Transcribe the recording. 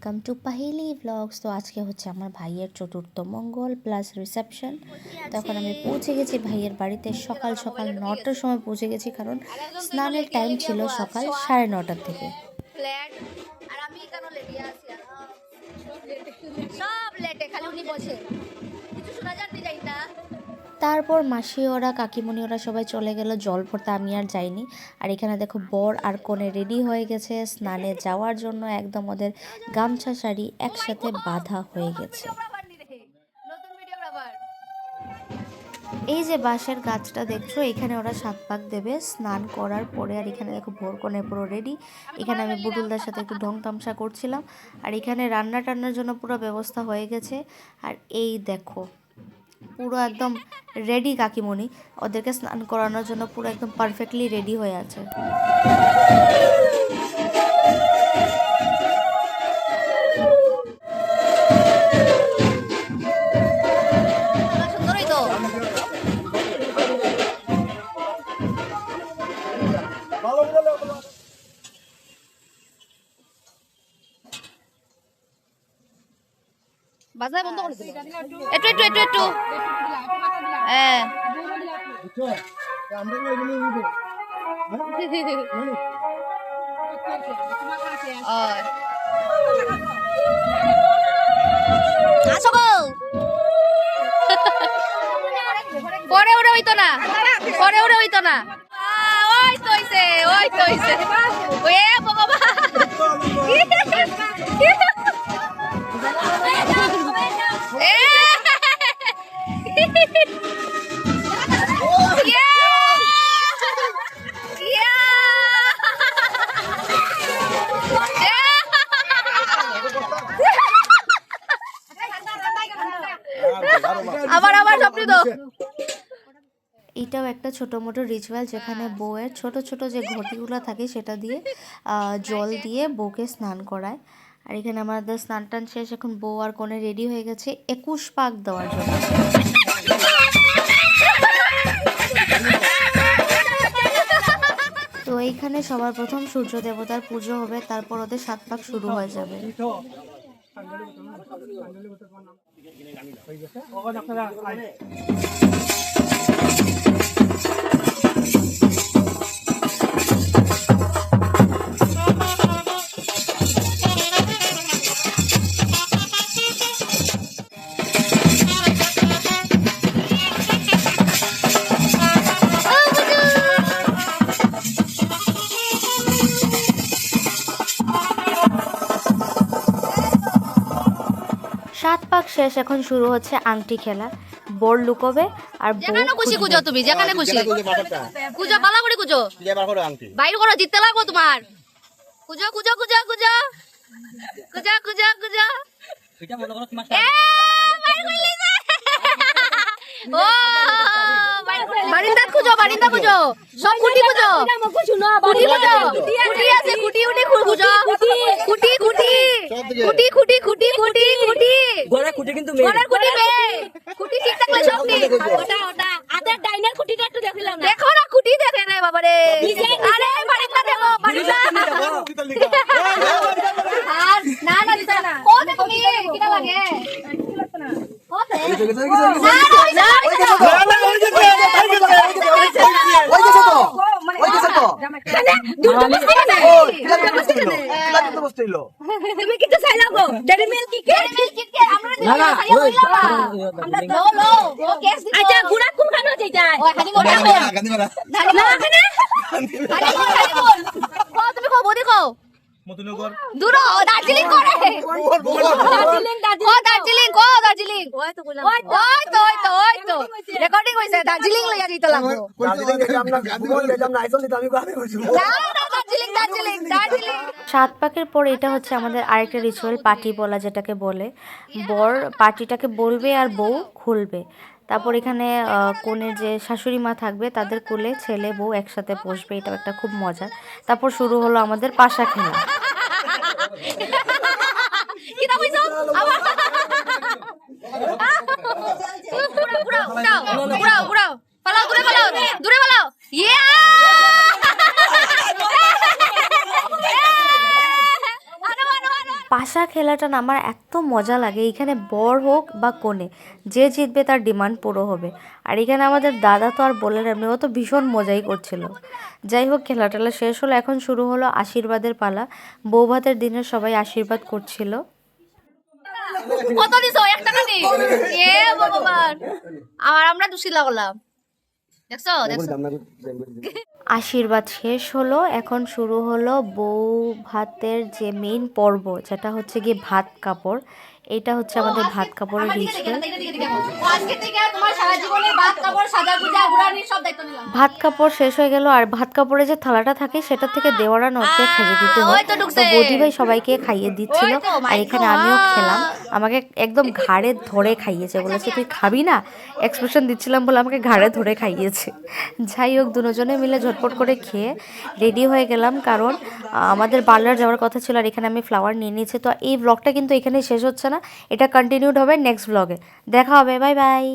Welcome to পাহিলি blogs. তো আজকে হচ্ছে আমার ভাইয়ের চতুর্থ মঙ্গল প্লাস রিসেপশন। তখন আমি পৌঁছে গেছি ভাইয়ের বাড়িতে সকাল সকাল 9টার সময় পৌঁছে গেছি, কারণ স্নানের টাইম ছিল সকাল 9:30 থেকে। তারপর মাসি ওরা কাকিমণি ওরা সবাই চলে গেল জল ভরতে, আমি আর যাইনি। আর এখানে দেখো বর আর কনে রেডি হয়ে গেছে স্নানে যাওয়ার জন্য, একদম ওদের গামছা শাড়ি একসাথে বাঁধা হয়ে গেছে। এই যে বাঁশের গাছটা দেখছো, এখানে ওরা 7 পাক দেবে স্নান করার পরে। আর এখানে দেখো ভোর কনে পুরো রেডি। এখানে আমি বুটুলদার সাথে একটু ঢং তামসা করছিলাম। আর এখানে রান্না টান্নার জন্য পুরো ব্যবস্থা হয়ে গেছে। আর এই দেখো পুরো একদম রেডি কাকিমণি, ওদেরকে স্নান করানোর জন্য পুরো একদম পারফেক্টলি রেডি হয়ে আছে। বাজার বন্ধ করে দিল। একটু একটু একটু একটু হ্যাঁ আসো গো। পরে ওরে হইতো না, পরে ওরে হইতো না। ওই তো হইছে, ওই তো হইছে। এ ভগবান, আবার আবার সবটি তো। এটাও একটা ছোটো মোটো রিচুয়াল, যেখানে বউয়ের ছোট ছোট যে ঘটিগুলো থাকে সেটা দিয়ে জল দিয়ে বউকে স্নান করায়। আর এখানে আমাদের স্নান টান শেষ, এখন বউ আর কনে রেডি হয়ে গেছে 21 পাক দেওয়ার জন্য। তো এইখানে সবার প্রথম সূর্য দেবতার পুজো হবে, তারপর ওদের 7 পাক শুরু হয়ে যাবে। সাত পাক শেষ, এখন শুরু হচ্ছে আংটি খেলা। বর লুকোবে আর যেখানে খুশি খুঁজো, তুমি যেখানে খুশি খুঁজো, পালা করে খুঁজো, বাইর করো, জিততে লাগবো তোমার। খুঁজো খুঁজো খুঁজো খুঁজো খুঁজো খুঁজো খুঁজো। ও বারিন্দা খুঁজো, বারিন্দা খুঁজো, সব খুঁটি খুঁজো, খুঁটি খুঁজো, খুঁটি আছে, খুঁটি উঠি খুঁজো, খুঁটি খুঁটি খুঁটি খুঁটি খুঁটি খুঁটি খুঁটি গোড়া খুঁটি, কিন্তু গোড়ার খুঁটি বে, খুঁটি ঠিক থাকলে সব ঠিক। ওটা ওটা আদার ডাইনার খুঁটিটা একটু দেখলাম না। দেখো না, খুঁটি দেখে রে বাবা রে। আরে বারিন্দা দেখো, বারিন্দা। আর না না দিতা না, ও দে তুমি কিটা লাগে ও দে না তুমি কিন্তু চাইলাও গো ডেরি মিল্ক কি ডেরি মিল্ক কিটকে আমরা দিলা খাইয়া হইলা আমরা লো লো ও কেস দিও। আচ্ছা গুড়া কোন খানো যাইতা ও খালি মোটা না খালি মোটা খালি মোটা ও তুমি কো বদি কো মতুনগর দূর দার্জিলিং করে দার্জিলিং ও দার্জিলিং কো দার্জিলিং ওই তো কইলাম ওই তো রেকর্ডিং হইছে দার্জিলিং লইয়া দিতে লাগবো দার্জিলিং থেকে আমরা ভুবন গেলাম না, আইসন দিতে আমি গানে কইছি না দার্জিলিং দার্জিলিং দার্জিলিং। 7 পাকের পর এটা হচ্ছে আমাদের আরেকটা রিচুয়াল, পাটি বলা যেটাকে বলে। বর পাটিটাকে বলবে আর বউ খুলবে। তারপর এখানে কনের যে শাশুড়ি মা থাকবে তাদের কোলে ছেলে বউ একসাথে বসবে, এটা একটা খুব মজার। তারপর শুরু হলো আমাদের পাশা খেলা। কিটা কইছো আবার পুরা উড়াও উড়াও উড়াও পালাও দূরে পালাও দূরে পালাও ইয়া পাশা বাচ্চা খেলাটা না আমার এত মজা লাগে। এখানে বর হোক বা কনে, যে জিতবে তার ডিমান্ড পুরো হবে। আর এখানে আমাদের দাদা তো আর বলে না, ও তো ভীষণ মজাই করছিল। যাই হোক, খেলা টেলা শেষ হলো, এখন শুরু হলো আশীর্বাদের পালা। বউ ভাতের দিনে সবাই আশীর্বাদ করছিল। কত দিছো? 1 টাকা নি। এ ভগবান, আর আমরা দুশিলা করলাম। দেখছো দেখছো। আশীর্বাদ শেষ হলো, এখন শুরু হলো বউ ভাতের যে মেইন পর্ব, যেটা হচ্ছে গিয়ে ভাত কাপড়। এটা হচ্ছে আমাদের ভাত কাপড়ের রিচুয়াল। আজকে থেকে তোমার সারা জীবনে ভাত কাপড় সাজা পূজা ঘুরানির সব দায়িত্ব নিলাম। ভাত কাপড় শেষ হয়ে গেল, আর ভাত কাপড়ে যে থালাটা থাকে সেটা থেকে দেওয়ারা নদকে খাইয়ে দিতে হয়। তো বৌদি ভাই সবাইকে খাইয়ে দিচ্ছিল, আর এখানে আমিও খেলাম। আমাকে একদম ঘাড়ে ধরে খাইয়েছে, বলেছে তুই খাবি না, এক্সপ্রেশন দিচ্ছিলাম বলে আমাকে ঘাড়ে ধরে খাইয়েছে। যাই হোক, দুজনে মিলে ঝটপট করে খেয়ে রেডি হয়ে গেলাম, কারণ আমাদের পার্লার যাওয়ার কথা ছিল। আর এখানে আমি ফ্লাওয়ার নিয়ে নিয়েছি। তো এই ব্লগটা কিন্তু এখানেই শেষ হচ্ছে না, এটা কন্টিনিউড হবে নেক্সট ব্লগে। দেখা হবে, বাই বাই।